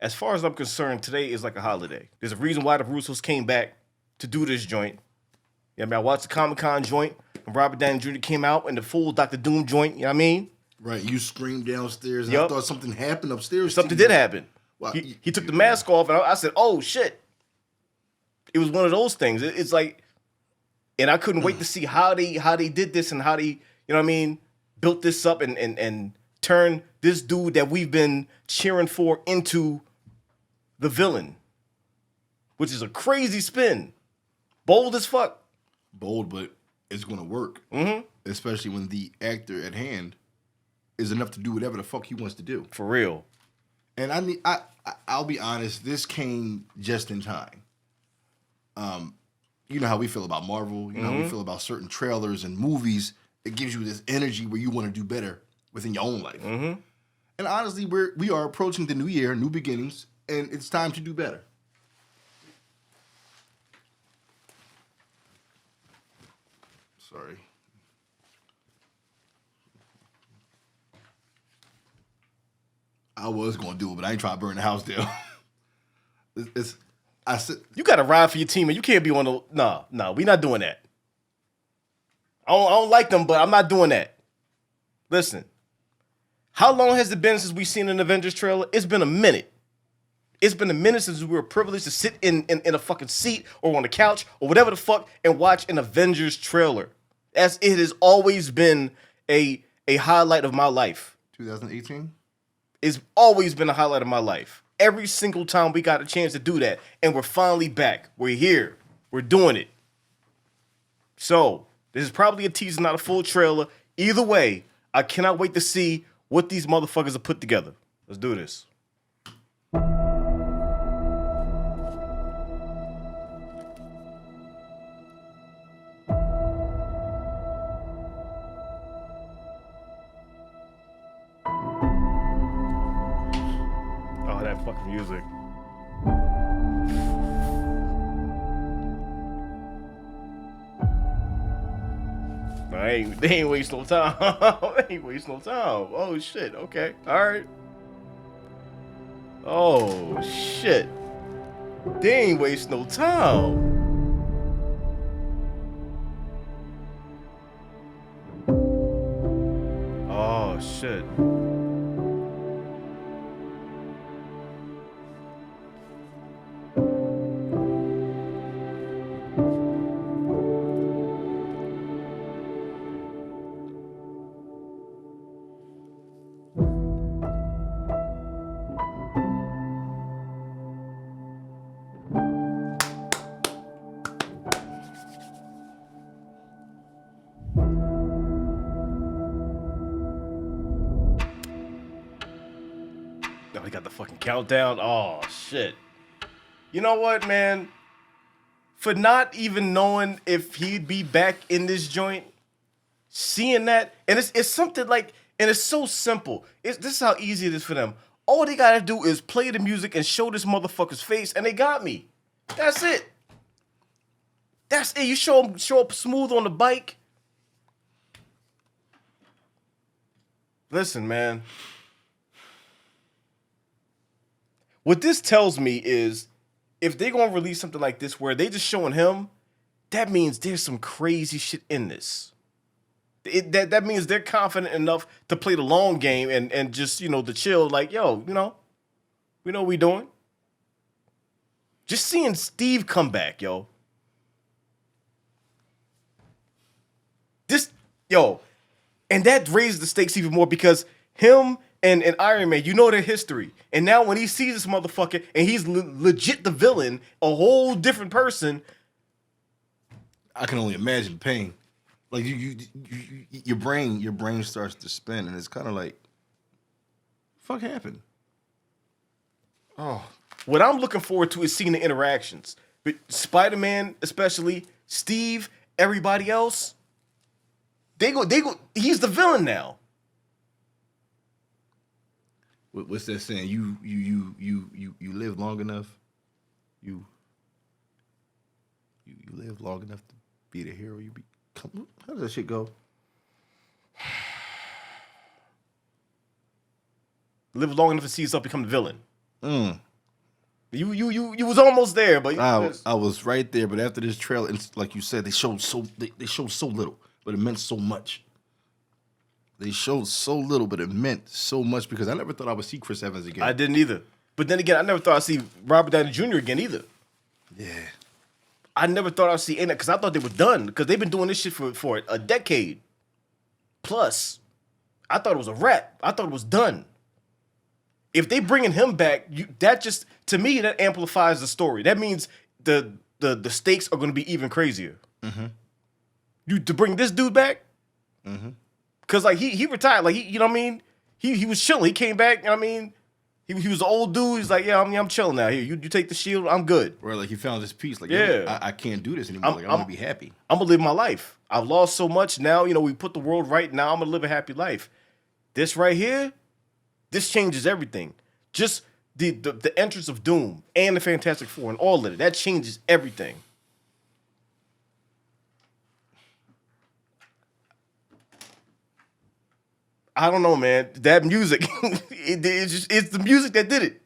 as far as I'm concerned, today is like a holiday. There's a reason why the Russos came back to do this joint. Yeah, I mean, I watched the Comic-Con joint when Robert Downey Jr. came out and the full Dr. Doom joint, you know what I mean? Right, you screamed downstairs and I thought something happened upstairs. Something did happen. Well, he took the mask off and I said, oh, shit. It was one of those things. It's like, and I couldn't wait to see how they did this and how they, you know what I mean, built this up and turned this dude that we've been cheering for into the villain, which is a crazy spin. Bold as fuck. Bold, but it's going to work. Mm-hmm. Especially when the actor at hand is enough to do whatever the fuck he wants to do. For real. And I'll be honest, this came just in time. You know how we feel about Marvel. You know how we feel about certain trailers and movies. It gives you this energy where you want to do better within your own life. Mm-hmm. And honestly, we are approaching the new year, new beginnings, and it's time to do better. Sorry. I was going to do it, but I ain't trying to burn the house down. I said, you got to ride for your team, and you can't be on the... No, we not doing that. I don't like them, but I'm not doing that. Listen, how long has it been since we've seen an Avengers trailer? It's been a minute. It's been a minute since we were privileged to sit in a fucking seat or on the couch or whatever the fuck and watch an Avengers trailer. As it has always been a highlight of my life. 2018? It's always been a highlight of my life. Every single time we got a chance to do that. And we're finally back. We're here. We're doing it. So, this is probably a teaser, not a full trailer. Either way, I cannot wait to see what these motherfuckers have put together. Let's do this. Oh, that fucking music. They ain't wasting no time. They ain't wasting no time. Oh, shit. Okay. All right. Oh, shit. They ain't wasting no time. Oh, shit. Oh, he got the fucking countdown. Oh, shit. You know what, man? For not even knowing if he'd be back in this joint, seeing that, and it's something like, and it's so simple. This is how easy it is for them. All they gotta do is play the music and show this motherfucker's face, and they got me. That's it. That's it. You show up smooth on the bike. Listen, man. What this tells me is if they're going to release something like this where they just showing him, that means there's some crazy shit in this. That means they're confident enough to play the long game and just, to chill like, yo, we know what we doing. Just seeing Steve come back, yo. And that raises the stakes even more because him and Iron Man, their history. And now when he sees this motherfucker and he's legit the villain, a whole different person. I can only imagine pain. Like your brain starts to spin, and it's kind of like, fuck happened. Oh, what I'm looking forward to is seeing the interactions. But Spider-Man, especially Steve, everybody else, they go. He's the villain now. What's that saying? You live long enough. You live long enough to be the hero you become. How does that shit go? Live long enough to see yourself become the villain. You was almost there, but I was right there. But after this trailer, and like you said, they showed so little, but it meant so much. They showed so little, but it meant so much because I never thought I would see Chris Evans again. I didn't either. But then again, I never thought I'd see Robert Downey Jr. again either. Yeah. I never thought I'd see any because I thought they were done because they've been doing this shit for a decade plus. I thought it was a wrap. I thought it was done. If they bringing him back, that just to me that amplifies the story. That means the stakes are going to be even crazier. Mm-hmm. You to bring this dude back, because like he retired, like you know what I mean. He was chilling. He came back. You know what I mean. He was an old dude. He's like, yeah, I'm chilling now. Here, you take the shield. I'm good. Right, like he found his peace. Like, yeah, I can't do this anymore. I want to be happy. I'm gonna live my life. I've lost so much. Now, we put the world right. Now I'm gonna live a happy life. This right here, this changes everything. Just the entrance of Doom and the Fantastic Four and all of it. That changes everything. I don't know, man. That music, it's the music that did it.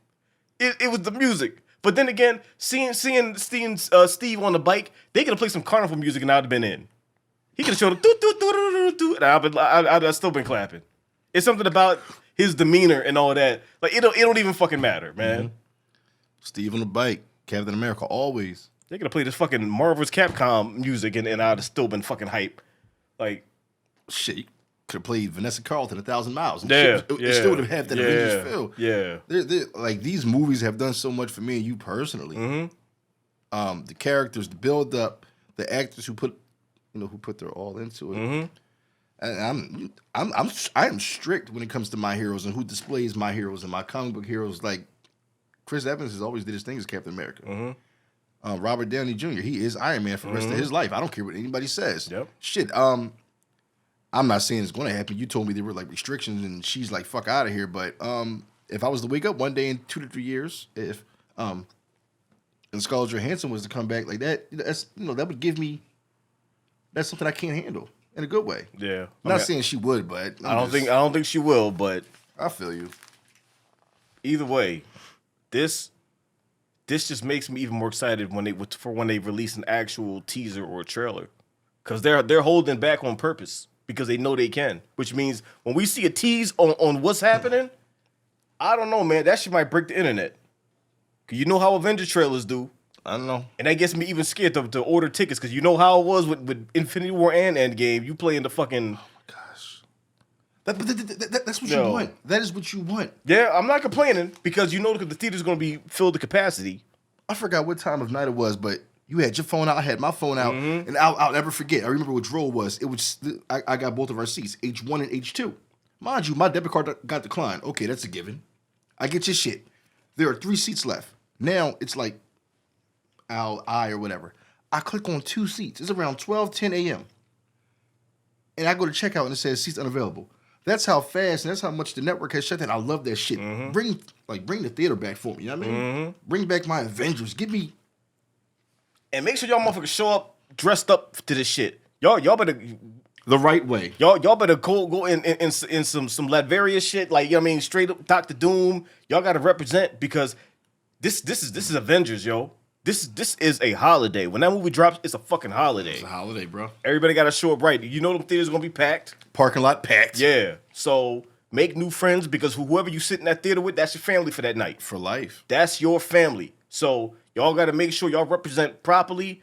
It was the music. But then again, seeing Steve on the bike, they could have played some carnival music and I'd have been in. He could have showed a and I'd still been clapping. It's something about his demeanor and all that. Like it don't even fucking matter, man. Mm-hmm. Steve on the bike, Captain America, always. They could have played this fucking Marvel's Capcom music and I'd have still been fucking hype. Like shit. Could have played Vanessa Carlton 1,000 Miles. And it still would have had that Avengers feel. Yeah. They're, like these movies have done so much for me and you personally. Mm-hmm. The characters, the build up, the actors who put their all into it. Mm-hmm. And I am strict when it comes to my heroes and who displays my heroes and my comic book heroes. Like Chris Evans has always did his thing as Captain America. Mm-hmm. Robert Downey Jr. He is Iron Man for the rest of his life. I don't care what anybody says. Yep. Shit. I'm not saying it's going to happen. You told me there were like restrictions and she's like, fuck out of here. But if I was to wake up one day in 2 to 3 years, if and Scarlett Johansson was to come back like that, that would give me, that's something I can't handle in a good way. Yeah. I'm not saying she would, but I don't think she will, but I feel you. Either way, this just makes me even more excited when they release an actual teaser or a trailer. Because they're holding back on purpose. Because they know they can. Which means when we see a tease on what's happening, I don't know, man. That shit might break the internet. Because you know how Avengers trailers do. I don't know. And that gets me even scared to order tickets. Because you know how it was with Infinity War and Endgame. You play in the fucking... Oh, my gosh. That's what you want. That is what you want. Yeah, I'm not complaining. Because you know the theater's going to be filled to capacity. I forgot what time of night it was, but... You had your phone out, I had my phone out, and I'll never forget. I remember what row was. It was I got both of our seats, H1 and H2. Mind you, my debit card got declined. Okay, that's a given. I get your shit. There are 3 seats left. Now it's like I or whatever. I click on 2 seats. It's around 12:10 a.m. And I go to checkout and it says seats unavailable. That's how fast and that's how much the network has shut down. I love that shit. Bring the theater back for me. You know what I mean? Bring back my Avengers. Give me. And make sure y'all motherfuckers show up dressed up to this shit. Y'all better the right way. Y'all better go in some Latveria shit, like, you know what I mean, straight up Dr. Doom. Y'all gotta represent because this is Avengers, yo. This is a holiday. When that movie drops, it's a fucking holiday. It's a holiday, bro. Everybody gotta show up right. You know them theaters are gonna be packed. Parking lot packed. Yeah. So make new friends because whoever you sit in that theater with, that's your family for that night. For life. That's your family. So y'all got to make sure y'all represent properly,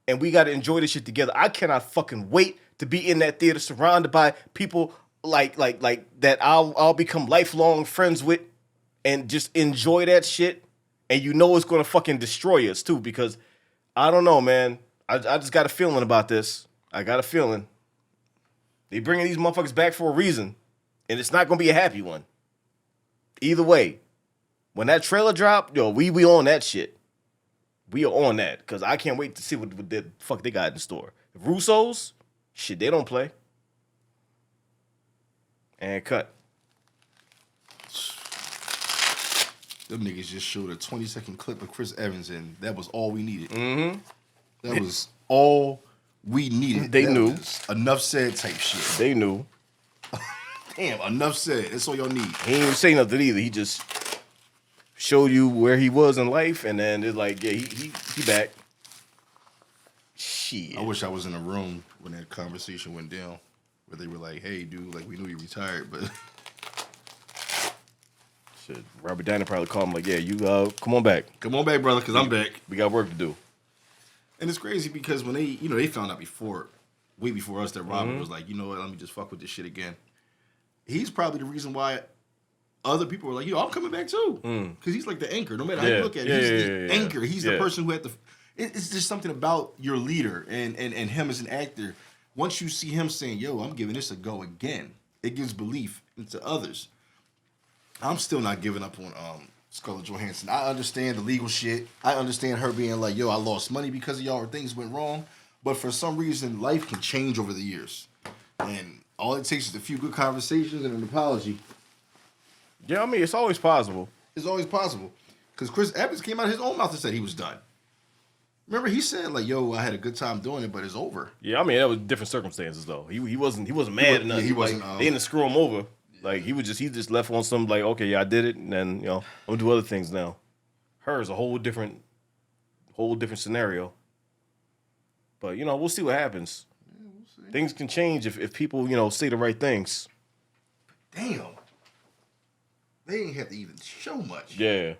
and we got to enjoy this shit together. I cannot fucking wait to be in that theater surrounded by people like that I'll become lifelong friends with and just enjoy that shit. And you know it's going to fucking destroy us, too, because I don't know, man. I just got a feeling about this. I got a feeling. They bringing these motherfuckers back for a reason, and it's not going to be a happy one. Either way. When that trailer dropped, yo, we on that shit. We are on that because I can't wait to see what the fuck they got in store. The Russos, shit, they don't play. And cut. Them niggas just showed a 20-second clip of Chris Evans, and that was all we needed. That was all we needed. They knew. Enough said type shit. They knew. Damn, enough said. That's all y'all need. He didn't even say nothing either. He just showed you where he was in life, and then it's like, yeah, he back. Shit. I wish I was in a room when that conversation went down, where they were like, "Hey, dude, like we knew you retired, but." Shit, Robert Downey probably called him like, yeah, you come on back. Come on back, brother, because I'm back. We got work to do. And it's crazy because when they found out way before us, that Robert was like, you know what, let me just fuck with this shit again. He's probably the reason why other people were like, yo, I'm coming back too. Because he's like the anchor. No matter how you look at it, he's the anchor. He's the person who had the... It's just something about your leader and him as an actor. Once you see him saying, yo, I'm giving this a go again, it gives belief into others. I'm still not giving up on Scarlett Johansson. I understand the legal shit. I understand her being like, yo, I lost money because of y'all or things went wrong. But for some reason, life can change over the years. And all it takes is a few good conversations and an apology. Yeah, I mean, it's always possible. It's always possible. Because Chris Evans came out of his own mouth and said he was done. Remember, he said, like, yo, I had a good time doing it, but it's over. Yeah, I mean, that was different circumstances, though. He wasn't mad or nothing. He wasn't. They didn't screw him over. Like, he just left on some, like, okay, yeah, I did it, and then, I'm going to do other things now. Her is a whole different scenario. But, we'll see what happens. Yeah, we'll see. Things can change if people, say the right things. Damn. They ain't have to even show much. Yeah.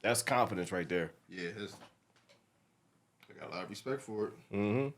That's confidence right there. Yeah, I got a lot of respect for it. Mm-hmm.